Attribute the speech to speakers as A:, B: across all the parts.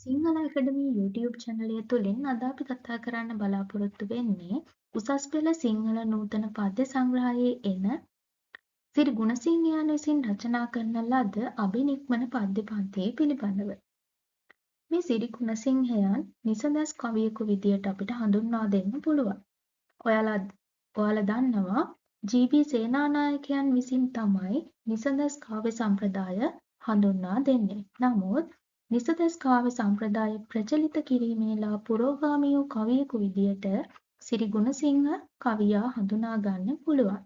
A: Sinhala ඇකඩමී YouTube චැනලය තුළින් අද අපි කතා කරන්න බලාපොරොත්තු වෙන්නේ උසස් පෙළ සිංහල නූතන පද්‍ය සංග්‍රහයේ එන සිරි ගුණසිංහයන් විසින් රචනා කරන ලද අභිනික්මන පද්‍ය පන්තිය පිළිබඳව. මේ සිරි ගුණසිංහයන් නිසඳස් කවියෙකු විදියට අපිට හඳුන්වා දෙන්න පුළුවන්. ඔයාලා දන්නවා ජී.බී. සේනානායකයන් විසින් තමයි නිසඳස් කාව්‍ය සම්ප්‍රදාය හඳුන්වා දෙන්නේ. නමුත් නිසඳස් කාව්‍ය සම්ප්‍රදාය ප්‍රචලිත කිරීමේලා පුරෝගාමී වූ කවියෙකු විදියට සිරි ගුණසිංහ කවියා හඳුනා ගන්න පුළුවන්.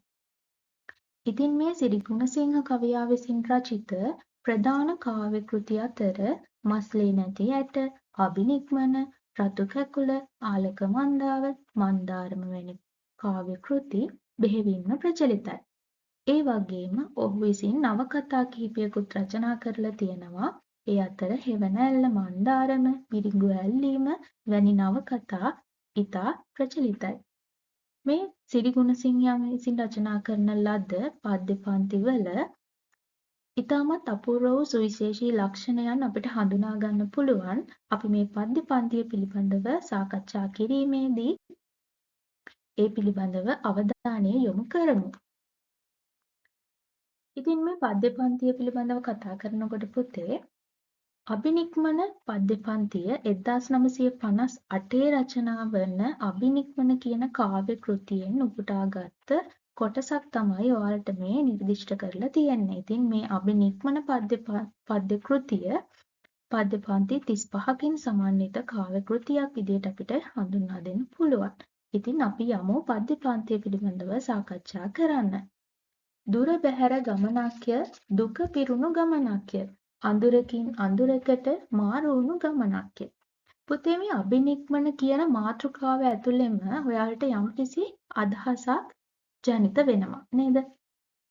A: ඉතින් මේ සිරි ගුණසිංහ කවියා විසින් රචිත ප්‍රධාන කාව්‍ය කෘති අතර මස්ලේ නැති ඇට, අභිනික්මන, රතු කැකුළ, ආලක මන්දාව, මන්දාරම වැනි කාව්‍ය කෘති බෙහෙවින්ම ප්‍රචලිතයි. ඒ වගේම ඔහු විසින් නවකථා කිහිපයකුත් රචනා කරලා තියෙනවා. ඒ අතර හෙවණැල්ල මන්දාරම, මිරිඟු ඇල්ලීම වැනි නවකථා ඉතා ප්‍රචලිතයි. මේ සිරි ගුණසිංහයන් විසින් රචනා කරන ලද පද්‍ය පන්තිවල ඉතාමත් අපූර්ව වූ සුවිශේෂී ලක්ෂණයන් අපිට හඳුනා ගන්න පුළුවන්. අපි මේ පද්‍ය පන්තිය පිළිබඳව සාකච්ඡා කිරීමේදී ඒ පිළිබඳව අවධානය යොමු කරමු. ඉතින් මේ පද්‍ය පන්තිය පිළිබඳව කතා කරනකොට පුතේ අභිනික්මන පද්‍ය පන්තිය 1958 රචනා වන අභිනික්මන කියන කාව්‍ය කෘතියෙන් උපුටාගත් කොටසක් තමයි ඔයාලට මේ නිර්දිෂ්ට කරලා තියෙන්නේ. ඉතින් මේ අභිනික්මන පද්‍ය කෘතිය පද්‍ය පන්ති 35කින් සමන්විත කාව්‍ය කෘතියක් විදිහට අපිට හඳුන්වා දෙන්න පුළුවන්. ඉතින් අපි යමු පද්‍ය පන්තිය පිළිබඳව සාකච්ඡා කරන්න. දුර බැහැර ගමනක්ය, දුක පිරුණු ගමනක්ය, අඳුරකින් අඳුරකට මාරු වුණු ගමනක්ය. පුතේ මේ අභිනික්මන කියන මාතෘකාව ඇතුළෙම ඔයාලට යම්කිසි අදහසක් ජනිත වෙනවා නේද?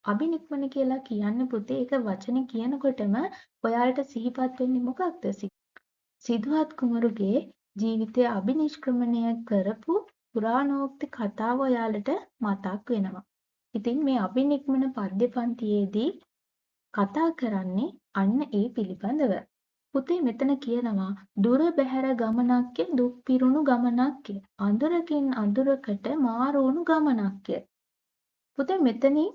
A: අභිනික්මන කියලා කියන්නේ පුතේ ඒක වචනේ කියනකොටම ඔයාලට සිහිපත් වෙන්නේ මොකක්ද? සිදුහත් කුමරුගේ ජීවිතය අභිනිෂ්ක්‍රමණය කරපු පුරාණෝක්ති කතාව ඔයාලට මතක් වෙනවා. ඉතින් මේ අභිනික්මන පද්‍ය පන්තියේදී කතා කරන්නේ අන්න ඒ පිළිබඳව. පුතේ මෙතන කියනවා දුර බැහැර ගමනක්ය, දුක් පිරුණු ගමනක්ය, අඳුරකින් අඳුරකට මාරු වුණු ගමනක්ය. පුතේ මෙතනින්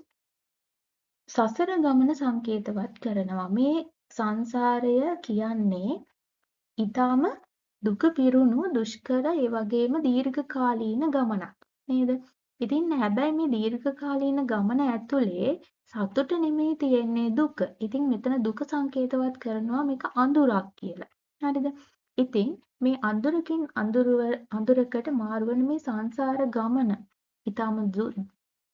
A: සසර ගමන සංකේතවත් කරනවා. මේ සංසාරය කියන්නේ ඊටාම දුක පිරුණු දුෂ්කර ඒ වගේම දීර්ඝකාලීන ගමනක් නේද? ඉතින් හැබැයි මේ දීර්ඝකාලීන ගමන ඇතුලේ සතුට නෙමෙයි තියෙන්නේ දුක. ඉතින් මෙතන දුක සංකේතවත් කරනවා මේක අඳුරක් කියලා. හරිද? ඉතින් මේ අඳුරකින් අඳුරකට මාරුවන මේ සංසාර ගමන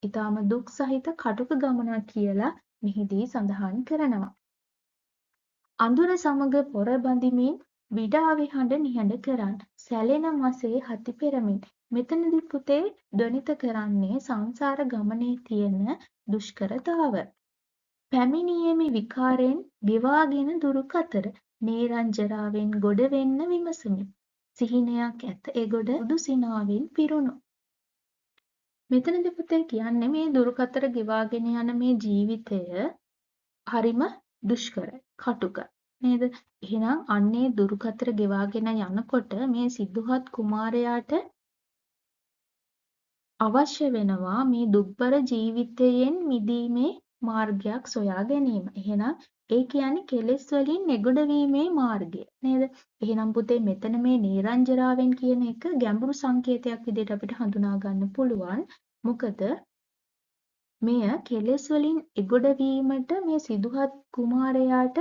A: ඊටාම දුක් සහිත කටුක ගමනක් කියලා මෙහිදී සඳහන් කරනවා. අඳුර සමග පොර බඳිමින් විඩාවේ හඬ නිහඬ කරන් සැලෙන මසේ හති පෙරමින්. මෙතනදී පුතේ ධ්වනිත කරන්නේ සංසාර ගමනේ තියෙන දුෂ්කරතාව. පැමිණියේමි විකාරෙන් ගෙවාගෙන දුරු කතර නේරංජරාවෙන් ගොඩ වෙන්න විමසමි. සිහිනයක් ඇත එගොඩ උදුසිනාවෙන් පිරුණු. මෙතනදී පුතේ කියන්නේ මේ දුරු කතර ගෙවාගෙන යන මේ ජීවිතය හරිම දුෂ්කරයි, කටුකයි නේද? එහෙනම් අන්නේ දුරුකතර ගෙවාගෙන යනකොට මේ සිද්ධාර්ථ කුමාරයාට අවශ්‍ය වෙනවා මේ දුක්බර ජීවිතයෙන් මිදීමේ මාර්ගයක් සොයා ගැනීම. එහෙනම් ඒ කියන්නේ කෙලෙස් වලින් නෙගොඩ වීමේ මාර්ගය නේද? එහෙනම් පුතේ මෙතන මේ නීරංජරාවෙන් කියන එක ගැඹුරු සංකේතයක් විදිහට අපිට හඳුනා ගන්න පුළුවන්. මොකද මෙය කෙලෙස් වලින් එගොඩ වීමට මේ සිදුහත් කුමාරයාට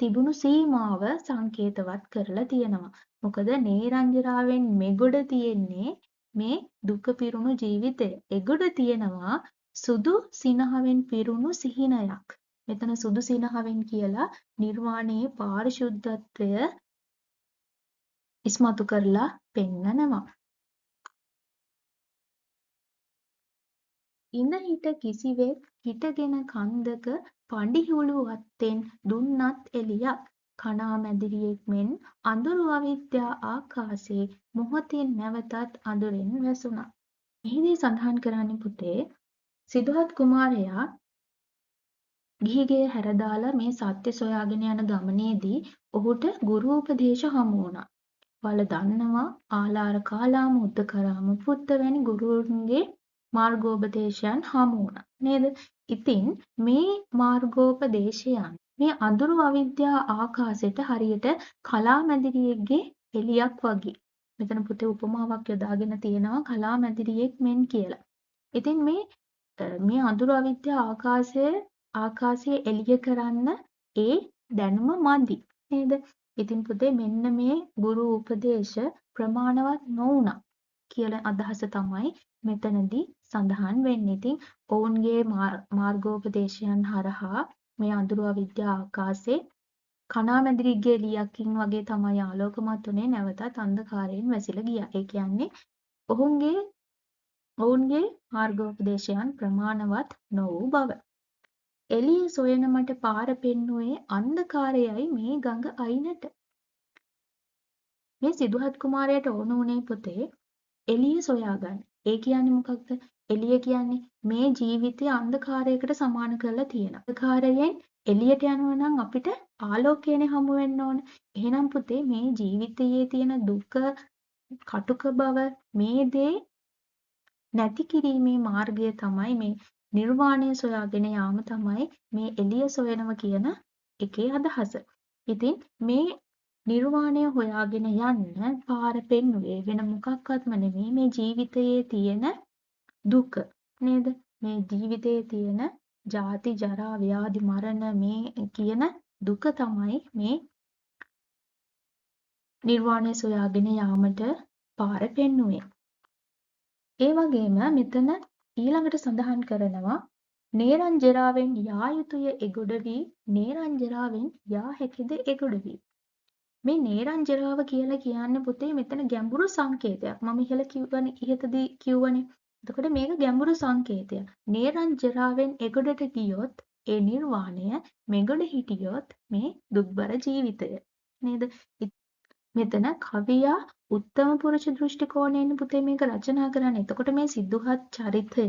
A: තිබුණු සීමාව සංකේතවත් කරලා තියෙනවා. මොකද නේරංජරාවෙන් මෙගොඩ තියෙන්නේ මේ දුක පිරුණු ජීවිතය. එගොඩ තියෙනවා සුදු සිනහවෙන් පිරුණු සිහිනයක්. මෙතන සුදු සිනහවෙන් කියලා නිර්වාණයේ පාරිශුද්ධත්වය ඉස්මතු කරලා පෙන්නනවා. ඉඳ හිට කිසිවෙක් හිටගෙන කන්දක පඬිහුළු අත්තෙන් දුන්නත් එළියක් කණා මැදිරියෙක් මෙන් අඳුරු අවිද්‍යා ආකාශේ මොහොතින් නැවතත් අඳුරෙන් වැසුණා. මෙහිදී සඳහන් කරන්නේ පුතේ සිදුහත් කුමාරයා ගිහිගේ හැරදාලා මේ සත්‍ය සොයාගෙන යන ගමනේදී ඔහුට ගුරු උපදේශ හමු වුණා. ඔයාලා දන්නවා ආලාර කාලාම උද්දකරාම පුත්ත වැනි ගුරුවරුන්ගේ මාර්ගෝපදේශයන් හමු වුණා නේද? ඉතින් මේ මාර්ගෝපදේශයන් මේ අඳුරු අවිද්‍යා ආකාශයට හරියට කලාමැදිරියෙක්ගේ එළියක් වගේ. මෙතන පුතේ උපමාවක් යොදාගෙන තියෙනවා කලාමැදිරියෙක් මෙන් කියලා. ඉතින් මේ අඳුරු අවිද්‍යා ආකාශය එළිය කරන්න ඒ දැනුම මදි නේද? ඉතින් පුතේ මෙන්න මේ ගුරු උපදේශ ප්‍රමාණවත් නොවුණා කියලා අදහස තමයි මෙතනදී සඳහන් වෙන්නේ. ඉතින් ඔවුන්ගේ මාර්ගෝපදේශයන් හරහා මේ අඳුරු අවිද්‍යා ආකාශයේ කණාමැදිරිගේ එළියකින් වගේ තමයි ආලෝකමත් උනේ නැවතත් අන්ධකාරයෙන් වැසිලා ගියා. ඒ කියන්නේ ඔවුන්ගේ මාර්ගෝපදේශයන් ප්‍රමාණවත් නොවූ බව. එළිය සොයන මට පාර පෙන්නුවේ අන්ධකාරයයි මේ ගඟ අයිනට. මේ සිදුහත් කුමාරයාට ඕන වුණේ පුතේ එළිය සොයාගන්න. ඒ කියන්නේ මොකක්ද? එළිය කියන්නේ මේ ජීවිතය අන්ධකාරයකට සමාන කරලා තියෙනවා. අන්ධකාරයෙන් එළියට යනවා නම් අපිට ආලෝකයනේ හමු වෙන්න ඕන. එහෙනම් පුතේ මේ ජීවිතයේ තියෙන දුක, කටුක බව මේ දේ නැති කිරීමේ මාර්ගය තමයි මේ නිර්වාණය සොයාගෙන යාම තමයි මේ එළිය සොයනවා කියන එකේ අදහස. ඉතින් මේ නිර්වාණය හොයාගෙන යන්න පාර පෙන්නුවේ වෙන මොකක්වත්ම නෙමෙයි මේ ජීවිතයේ තියෙන දුක නේද? මේ ජීවිතයේ තියෙන ජාති ජරා ව්‍යාධි මරණ මේ කියන දුක තමයි මේ නිර්වාණය සොයාගෙන යාමට පාර පෙන්නුවේ. ඒ වගේම මෙතන ඊළඟට සඳහන් කරනවා නේරංජරාවෙන් යා යුතුය එගොඩ වී නේරංජරාවෙන් යා හැකිද එගොඩ වී. මේ නේරංජරාව කියලා කියන්නේ පුතේ මෙතන ගැඹුරු සංකේතයක්. මම ඉහතදී කිව්වනේ. එතකොට මේක ගැඹුරු සංකේතයක්. නේරංජරාවෙන් එගොඩට ගියොත් ඒ නිර්වාණය, මෙගොඩ හිටියොත් මේ දුක්බර ජීවිතය. නේද? මෙතන කවියා උත්තම පුරුෂ දෘෂ්ටි කෝණයෙන් පුතේ මේක රචනා කරන්නේ. එතකොට මේ සිද්ධාර්ථ චරිතය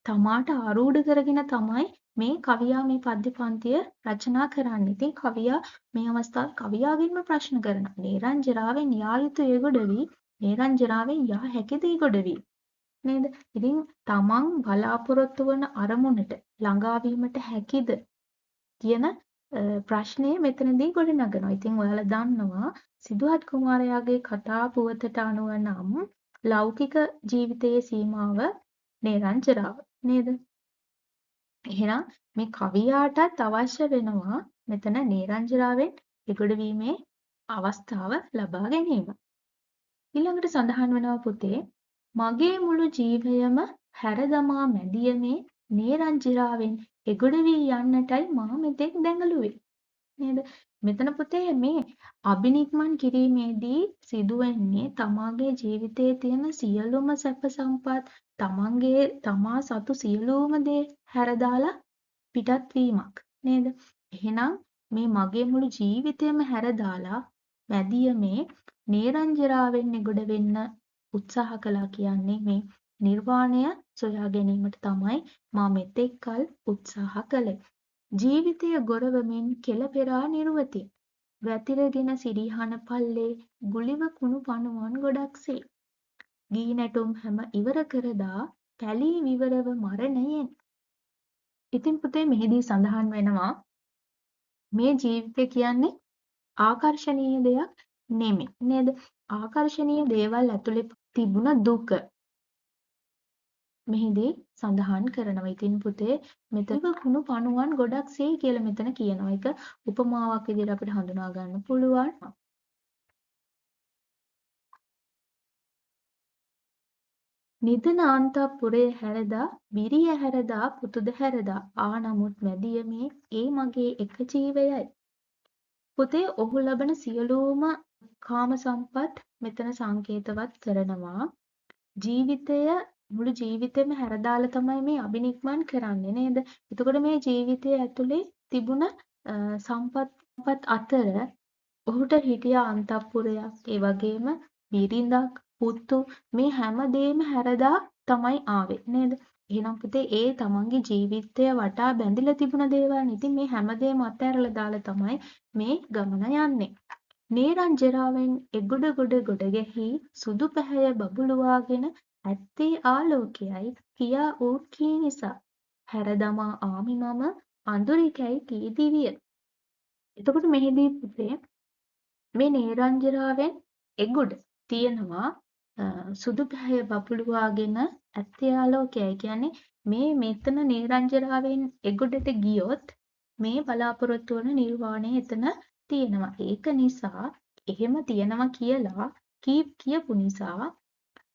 A: තමාට ආරූඪ කරගෙන තමයි මේ කවියා මේ පද්‍ය පන්තිය රචනා කරන්නේ. ඉතින් කවියා මේ අවස්ථාවේ කවියාගෙන්ම ප්‍රශ්න කරනවා. නේරංජරාවෙන් යා යුතු එගොඩ වී නේරංජරාවෙන් යා හැකිද එගොඩ වී. නේද? ඉතින් තමන් බලාපොරොත්තු වන අරමුණට ළඟා වීමට හැකිද කියන ප්‍රශ්නය මෙතනදී ගොඩනගනවා. ඉතින් ඔයාලා දන්නවා සිදුහත් කුමාරයාගේ කතා පුවතට අනුව නම් ලෞකික ජීවිතයේ සීමාව නේරංජරාව නේද? එහෙනම් මේ කවියාටත් අවශ්‍ය වෙනවා මෙතන නේරංජරාවෙන් එගොඩ වීමේ අවස්ථාව ලබා ගැනීම. ඊළඟට සඳහන් වෙනවා පුතේ මගේ මුළු ජීවයම හැරදමා මැදියමේ නේරංජරාවෙන් එගොඩ වී යන්නටයි මා මෙතෙක් දැඟලුවේ. නේද? මෙතන පුතේ මේ අබිනික්මන් කිරීමේදී සිදුවෙන්නේ තමාගේ ජීවිතයේ තියෙන සියලුම සැප සම්පත් තමා සතු සියලුම දේ හැරදාලා පිටත් වීමක් නේද? එහෙනම් මේ මගේ මුළු ජීවිතයම හැරදාලා මැදියමේ නේරංජරාවෙන් එගොඩ වෙන්න උත්සාහ කළා කියන්නේ මේ නිර්වාණය සොයා ගැනීමට තමයි මා මෙතෙක් කල් උත්සාහ කළේ. ජීවිතය ගොරවමින් කෙළ පෙරා නිරුවතින් වැතිරගෙන සිරිහන පල්ලේ ගුලිව කුණු පණුවන් ගොඩක්සේ. ගී නැටුම් හැම ඉවර කරදා පැලී විවරව මරණයෙන්. ඉතින් පුතේ මෙහිදී සඳහන් වෙනවා මේ ජීවිතය කියන්නේ ආකර්ශනීය දෙයක් නෙමෙයි නේද? ආකර්ශනීය දේවල් ඇතුලේ තිබුණ දුක මෙහිදී සඳහන් කරනවා. ඉතින් පුතේ මෙතන කුණු පණුවන් ගොඩක් සේ කියලා මෙතන කියනවා. ඒක උපමාවක් විදිහට අපිට හඳුනා ගන්න පුළුවන්. නිදන අන්තපුරේ හැරදා විරිය හැරදා පුතුද හැරදා ආ නමුත් මැදියමේ ඒ මගේ එක ජීවයයි. පුතේ ඔහු ලබන සියලුම කාම සම්පත් මෙතන සංකේතවත් කරනවා. ජීවිතය මුළු ජීවිතේම හැරදාලා තමයි මේ අබිනික්මන් කරන්නේ නේද? එතකොට මේ ජීවිතය ඇතුලේ තිබුණ සම්පත් අතර ඔහුට හිටිය අන්තපුරයක්, ඒ වගේම බිරිඳක්, පුතු මේ හැම දෙයක්ම හැරදා තමයි ආවේ නේද? එහෙනම් පුතේ ඒ තමන්ගේ ජීවිතය වටා බැඳිලා තිබුණ දේවල්නේ. ඉතින් මේ හැමදේම අතහැරලා දාලා තමයි මේ ගමන යන්නේ. නේරංජරාවෙන් එගොඩ ගොඩ ගොඩ ගැහි සුදු පැහැය බබළුවාගෙන ඇත්තේ ආලෝකයයි කියා ඌ කී නිසා හැරදමා ආමි මම අඳුරිකැයි කී දිවිය. එතකොට මෙහිදී පුතේ මේ නේරංජරාවෙන් එගොඩ තියෙනවා සුදු පැහැය බබළුවාගෙන ඇත්තේ ආලෝකයයි කියන්නේ මේ මෙතන නේරංජරාවෙන් එගොඩට ගියොත් මේ බලාපොරොත්තු වන නිර්වාණය එතන තියෙනවා. ඒක නිසා එහෙම තියෙනවා කියලා කියපු නිසා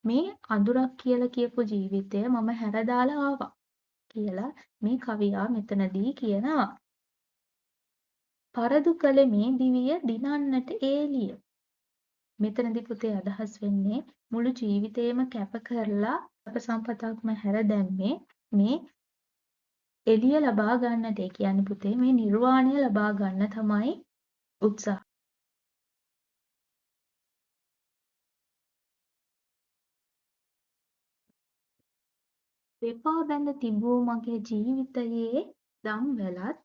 A: මේ අඳුරක් කියලා කියපු ජීවිතය මම හැරදාලා ආවා කියලා මේ කවියා මෙතනදී කියනවා. පරදු කළ මේ දිවිය දිනන්නට ඒලිය. මෙතනදී පුතේ අදහස් වෙන්නේ මුළු ජීවිතේම කැප කරලා අප සම්පතක්ම හැර දැම්මේ මේ එළිය ලබා ගන්නට. ඒ කියන්නේ පුතේ මේ නිර්වාණය ලබා ගන්න තමයි උත්සාහ. දෙපා බැඳ තිබූ මගේ ජීවිතයේ දම් වැලත්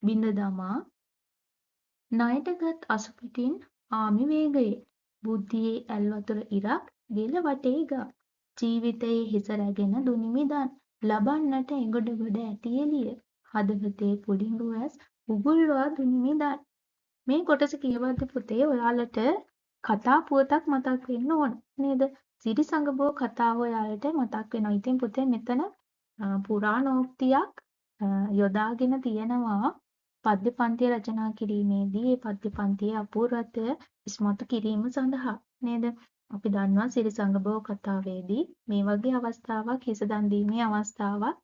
A: බිඳ දමා ණයටගත් අසුපිටින් ආමි වේගයේ බුද්ධියේ ඇල් වතුර ඉරක් ගෙල වටේ ගා ජීවිතයේ හිස රැගෙන දුනිමි දන් ලබන්නට එගොඩ ගොඩ ඇති එළිය හදවතේ පුළිඟු ඇස් උගුල්වා දුනිමි දන්. මේ කොටස කියවද්දි පුතේ ඔයාලට කතා පුවතක් මතක් වෙන්න ඕන නේද? සිරිසඟබෝ කතාව ඔයාලට මතක් වෙනවා. ඉතින් පුතේ මෙතන පුරාණෝක්තියක් යොදාගෙන තියෙනවා පද්‍ය පන්තිය රචනා කිරීමේදී ඒ පද්‍ය පන්තියේ අපූර්වත්වය ඉස්මතු කිරීම සඳහා නේද? අපි දන්නවා සිරිසඟබෝ කතාවේදී මේ වගේ අවස්ථාවක් හිස දන් දීමේ අවස්ථාවක්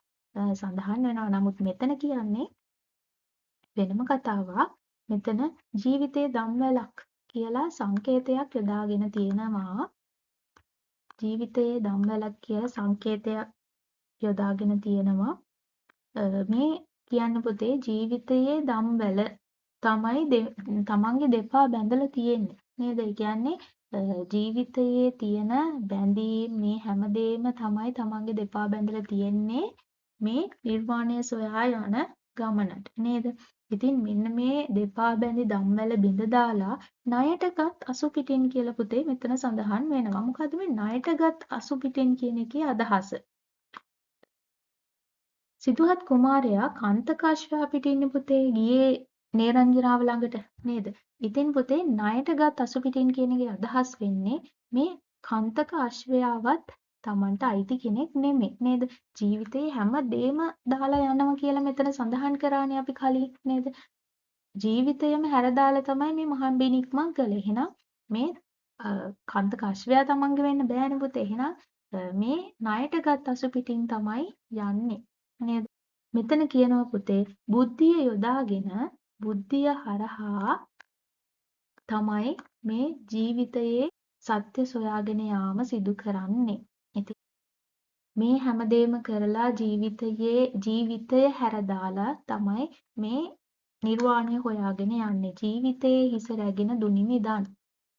A: සඳහන් වෙනවා. නමුත් මෙතන කියන්නේ වෙනම කතාවක්. මෙතන ජීවිතයේ දම්වැලක් කියලා සංකේතයක් යොදාගෙන තියෙනවා. ජීවිතයේ දම්වැලක් කියලා සංකේතයක් යොදාගෙන තියෙනවා. මේ කියන්න පුතේ ජීවිතයේ දම්වැල තමයි තමන්ගේ දෙපා බැඳලා තියෙන්නේ නේද? ඒ කියන්නේ ජීවිතයේ තියෙන බැඳීම් මේ හැමදේම තමයි තමන්ගේ දෙපා බැඳලා තියෙන්නේ මේ නිර්වාණය සොයා යන ගමනට නේද? ඉතින් මෙන්න මේ දෙපා බැඳි දම්වැල බිඳ දාලා ණයටගත් අසුපිටින් කියලා පුතේ මෙතන සඳහන් වෙනවා. මොකද්ද මේ ණයටගත් අසුපිටින් කියන එකේ අදහස? සිදුහත් කුමාරයා කන්තක අශ්වයා පිටින් පුතේ ගියේ නේරංජනාව ළඟට නේද? ඉතින් පුතේ ණයටගත් අසුපිටින් කියන එකේ අදහස් වෙන්නේ මේ කන්තක අශ්වයාවත් Tamanට අයිති කෙනෙක් නෙමෙයි නේද? ජීවිතේ හැම දෙම දාලා යනවා කියලා මෙතන සඳහන් කරානේ අපි කලින් නේද? ජීවිතයම හැරදාලා තමයි මේ මහම්බිනි ඉක්මන් කළේ. එහෙනම් මේ කන්තක අශ්වයා තමන්ගේ වෙන්න බෑනේ පුතේ. එහෙනම් මේ ණයටගත් අසුපිටින් තමයි යන්නේ නේද? මෙතන කියනවා පුතේ බුද්ධිය යොදාගෙන බුද්ධිය හරහා තමයි මේ ජීවිතයේ සත්‍ය සොයාගෙන යාම සිදු කරන්නේ. ඉතින් මේ හැමදේම කරලා ජීවිතය හැරදාලා තමයි මේ නිර්වාණය හොයාගෙන යන්නේ. ජීවිතයේ හිස රැගෙන දුනිමි දන්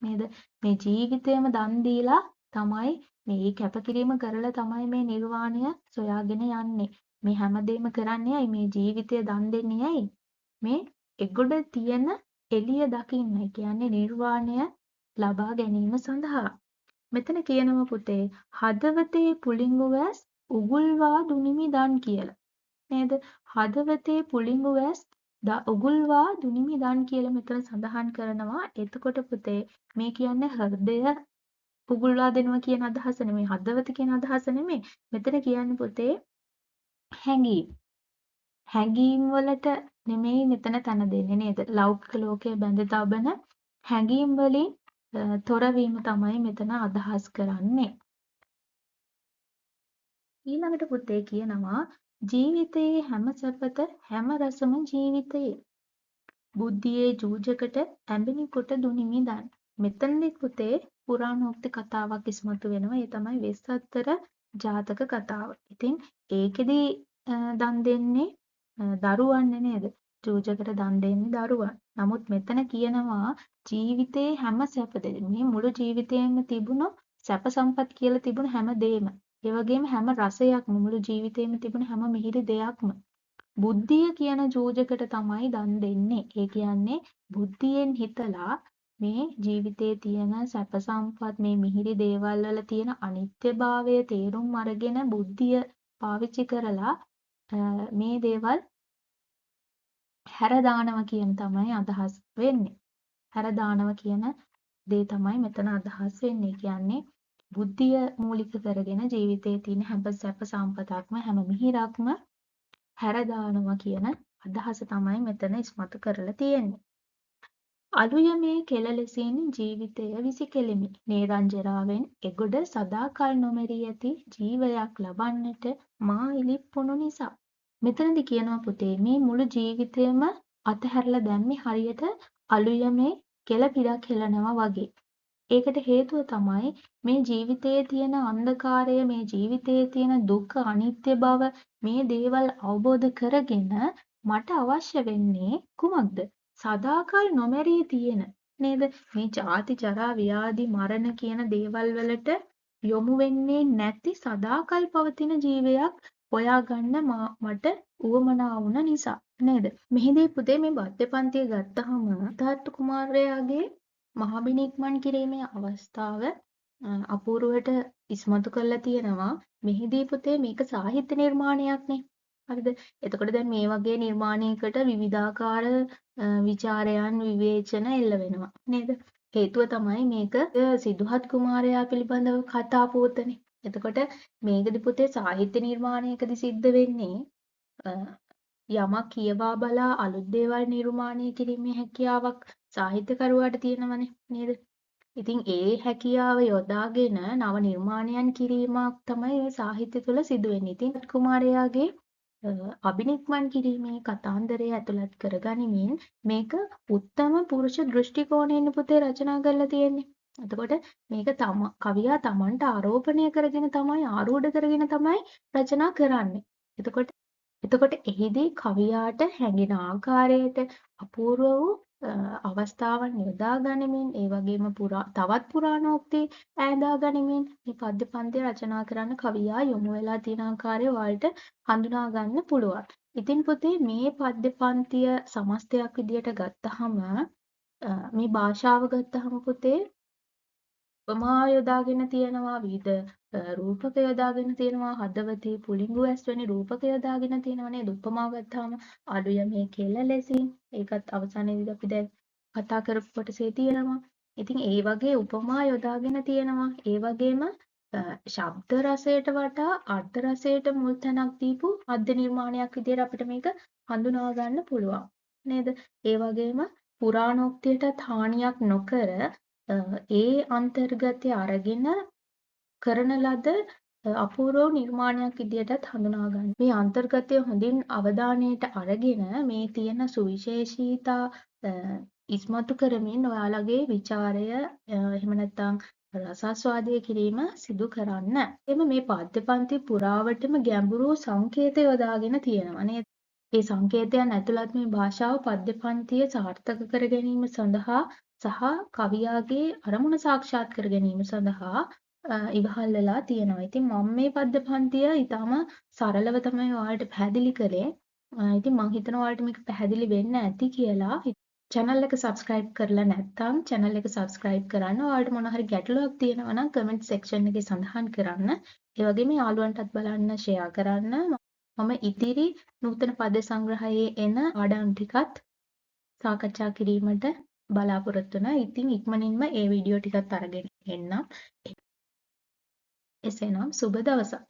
A: නේද? මේ ජීවිතයම දන් දීලා තමයි මේ කැපකිරීම කරලා තමයි මේ නිර්වාණය සොයාගෙන යන්නේ. මේ හැමදේම කරන්නේ ඇයි? මේ ජීවිතය දන් දෙන්නේ ඇයි? මේ එගොඩ තියෙන එළිය දකින්න. ඒ කියන්නේ නිර්වාණය ලබා ගැනීම සඳහා. මෙතන කියනවා පුතේ හදවතේ පුළිඟු වැස් උගුල්වා දුනිමි දන් කියලා. නේද? හදවතේ පුළිඟු වැස් උගුල්වා දුනිමි දන් කියලා මෙතන සඳහන් කරනවා. එතකොට පුතේ මේ කියන්නේ හෘදය උගුල්වා දෙනවා කියන අදහස නෙමෙයි. හදවත කියන අදහස නෙමෙයි. මෙතන කියන්නේ පුතේ හැඟීම්. හැඟීම් වලට නෙමෙයි මෙතන තන දෙන්නේ නේද? ලෞකික ලෝකයේ බැඳ තබන හැඟීම් වලින් තොරවීම තමයි මෙතන අදහස් කරන්නේ. ඊළඟට පුතේ කියනවා ජීවිතයේ හැම සැපත හැම රසම ජීවිතයේ බුද්ධියේ ජූජකට ඇඹෙනි කොට දුනිමි දන්. මෙතනදී පුතේ පුරාණෝක්ති කතාවක් ඉස්මතු වෙනවා. ඒ තමයි වෙස්සත්තර ජාතක කතාව. ඉතින් ඒකෙදි දන් දෙන්නේ දරුවන්නේ නේද? ජූජකට දන් දෙන්නේ දරුවන්. නමුත් මෙතන කියනවා ජීවිතේ හැම සැපද මේ මුළු ජීවිතේම තිබුණු සැප සම්පත් කියලා තිබුණු හැම දෙයක්ම ඒ වගේම හැම රසයක්ම මුළු ජීවිතේම තිබුණ හැම මිහිරි දෙයක්ම බුද්ධිය කියන ජෝජකට තමයි දන් දෙන්නේ. ඒ කියන්නේ බුද්ධියෙන් හිතලා මේ ජීවිතේ තියෙන සැප සම්පත් මේ මිහිරි දේවල් වල තියෙන අනිත්‍යභාවය තේරුම් අරගෙන බුද්ධිය පාවිච්චි කරලා මේ දේවල් හැර දානවා කියන තමයි අදහස් වෙන්නේ. හැර දානවා කියන දේ තමයි මෙතන අදහස් වෙන්නේ. කියන්නේ බුද්ධිය මූලික කරගෙන ජීවිතයේ තියෙන හැම සැප සම්පතක්ම හැම මිහිරක්ම හැර දානවා කියන අදහස තමයි මෙතන ඉස්මතු කරලා තියෙන්නේ. අලුයමේ කෙළ ලෙසින් ජීවිතය විසිකෙලිමි. නේරංජරාවෙන් එගොඩ සදාකල් නොමැරී ඇති ජීවයක් ලබන්නට මා ඉලිප්පුණු නිසා. මෙතනදි කියනවා පුතේ මේ මුළු ජීවිතයම අතහැරලා දැම්මේ හරියට අලුයමේ කෙළ පිරක් හෙලනවා වගේ. ඒකට හේතුව තමයි මේ ජීවිතයේ තියෙන අන්ධකාරය, මේ ජීවිතයේ තියෙන දුක, අනිත්‍ය බව මේ දේවල් අවබෝධ කරගෙන මට අවශ්‍ය වෙන්නේ කුමක්ද? සදාකල් නොමැරී තියෙන නේද? මේ ජාති ජරා ව්‍යාධි මරණ කියන දේවල් වලට යොමු වෙන්නේ නැති සදාකල් පවතින ජීවයක් හොයාගන්න මට උවමනා වුණ නිසා නේද? මෙහිදී පුතේ මේ බද්දේ පන්තිය ගත්තාම සිද්ධාර්ථ කුමාරයාගේ මහබිනික්මන් කිරීමේ අවස්ථාව අපූර්වට ඉස්මතු කරලා තියෙනවා. මෙහිදී පුතේ මේක සාහිත්‍ය නිර්මාණයක්නේ. හරිද? එතකොට දැන් මේ වගේ නිර්මාණයකට විවිධාකාර විචාරයන් විවේචන එල්ල වෙනවා නේද? හේතුව තමයි මේක සිද්ධාර්ථ කුමාරයා පිළිබඳව කතා පුවතනේ. එතකොට මේකදී පුතේ සාහිත්‍ය නිර්මාණයකදී සිද්ධ වෙන්නේ යමක් කියවා බලා අලුත් දේවල් නිර්මාණය කිරීමේ හැකියාවක් සාහිත්‍යකරුවාට තියෙනවනේ නේද? ඉතින් ඒ හැකියාව යොදාගෙන නව නිර්මාණයන් කිරීමක් තමයි මේ සාහිත්‍ය තුළ සිදුවෙන්නේ. ඉතින් කුමාරයාගේ අබිනික්මන් කිරීමේ කතාන්දරය ඇතුළත් කරගනිමින් මේක උත්තම පුරුෂ දෘෂ්ටි කෝණයෙන් පුතේ රචනා කරලා තියෙන්නේ. එතකොට මේක කවියා Tamanට ආරෝපණය කරගෙන තමයි ආරූඪ කරගෙන තමයි රචනා කරන්නේ. එතකොට එහිදී කවියාට හැඟෙන ආකාරයට අපූර්ව වූ අවස්ථාවන් යොදා ගනිමින් ඒ වගේම තවත් පුරාණෝක්ති ඈඳා ගනිමින් මේ පද්‍ය පන්තිය රචනා කරන්න කවියා යොමු වෙලා තියෙන ආකාරය ඔයාලට හඳුනා ගන්න පුළුවන්. ඉතින් පුතේ මේ පද්‍ය පන්තිය සමස්තයක් විදියට ගත්තහම මේ භාෂාව ගත්තහම පුතේ උපමා යොදාගෙන තියෙනවා විවිධ රූපක යොදාගෙන තියෙනවා හදවතේ පුලිඟු ඇස් වැනි රූපක යොදාගෙන තියෙනවා නේද උපමාව ගත්තාම අලුයමේ කෙළ ලෙසින් ඒකත් අවසානයේදී අපි දැන් කතා කරපු කොටසේ තියෙනවා. ඉතින් ඒ වගේ උපමා යොදාගෙන තියෙනවා. ඒ වගේම ශබ්ද රසයට වඩා අර්ථ රසයට මුල් තැනක් දීපු පද්‍ය නිර්මාණයක් විදිහට අපිට මේක හඳුනා ගන්න පුළුවන් නේද? ඒ වගේම පුරාණෝක්තියට හානියක් නොකර ඒ අන්තර්ගතය අරගෙන කරන ලද අපූර්ව නිර්මාණයක් විදියටත් හඳුනා ගන්න. මේ අන්තර්ගතය හොඳින් අවධානයට අරගෙන මේ තියෙන සුවිශේෂීතා ඉස්මතු කරමින් ඔයාලගේ ਵਿਚාරය එහෙම නැත්නම් රසාස්වාදය කිරීම සිදු කරන්න. එimhe මේ පාඨ්‍යපන්ති පුරාවටම ගැඹුරු සංකේත යොදාගෙන තියෙනවා නේද? ඒ සංකේතයන් ඇතුළත් මේ භාෂාව පද්‍යපන්තිය සාර්ථක කර ගැනීම සඳහා සහ කවියාගේ අරමුණ සාක්ෂාත් කර ගැනීම සඳහා ඉවහල් වෙලා තියෙනවා. ඉතින් මම මේ පද්‍යපන්තිය ඊටම සරලව තමයි ඔයාලට පැහැදිලි කළේ. ඉතින් මම හිතනවා ඔයාලට මේක පැහැදිලි වෙන්න ඇති කියලා. channel එක subscribe කරලා නැත්නම් channel එක subscribe කරන්න. ඔයාලට මොන හරි ගැටලුවක් තියෙනවා නම් comment section එකේ සඳහන් කරන්න. ඒ වගේම යාළුවන්ටත් බලන්න share කරන්න. මම ඉදිරි නූතන පද්‍ය සංග්‍රහයේ එන පාඩම් ටිකත් සාකච්ඡා කිරීමට බලාපොරොත්තු වෙනවා. ඉතින් ඉක්මනින්ම ඒ වීඩියෝ ටිකත් අරගෙන එන්නම්. එසේනම් සුබ දවසක්.